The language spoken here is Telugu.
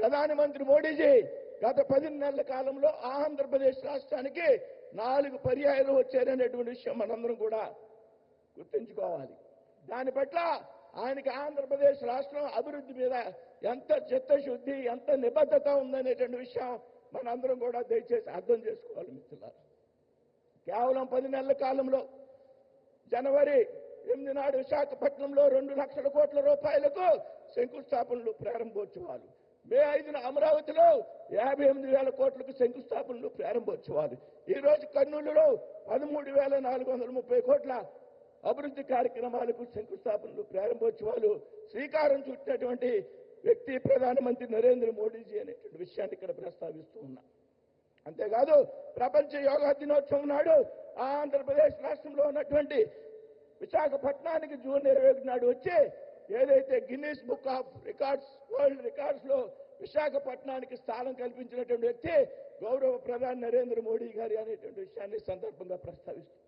ప్రధానమంత్రి మోడీజీ గత 10 నెలల కాలంలో ఆంధ్రప్రదేశ్ రాష్ట్రానికి 4 పర్యాయాలు వచ్చారనేటువంటి విషయం మనందరం కూడా గుర్తుంచుకోవాలి. దాని పట్ల ఆయనకి ఆంధ్రప్రదేశ్ రాష్ట్రం అభివృద్ధి మీద ఎంత చిత్తశుద్ధి, ఎంత నిబద్ధత ఉందనేటువంటి విషయం మనందరం కూడా దయచేసి అర్థం చేసుకోవాలి మిత్రులారా. కేవలం 10 నెలల కాలంలో జనవరి 8 నాడు విశాఖపట్నంలో 2 లక్షల కోట్ల రూపాయలకు శంకుస్థాపనలు, ప్రారంభోత్సవాలు. మే 5న అమరావతిలో 58,000 కోట్లకు శంకుస్థాపనలు, ప్రారంభోత్సవాలు. ఈ రోజు కర్నూలులో 13,430 కోట్ల అభివృద్ధి కార్యక్రమాలకు శంకుస్థాపనలు, ప్రారంభోత్సవాలు శ్రీకారం చుట్టినటువంటి వ్యక్తి ప్రధానమంత్రి నరేంద్ర మోడీజీ అనేటువంటి విషయాన్ని ఇక్కడ ప్రస్తావిస్తూ ఉన్నా. అంతేకాదు ప్రపంచ యోగా దినోత్సవం నాడు ఆంధ్రప్రదేశ్ రాష్ట్రంలో ఉన్నటువంటి విశాఖపట్నానికి జూన్ 21 నాడు వచ్చి ఏదైతే Guinness book of records, world records లో విశాఖపట్నానికి స్థానం కల్పించినటువంటి వ్యక్తి గౌరవ ప్రధాని నరేంద్ర మోడీ గారి అనేటువంటి విషయాన్ని సందర్భంగా ప్రస్తావిస్తుంది.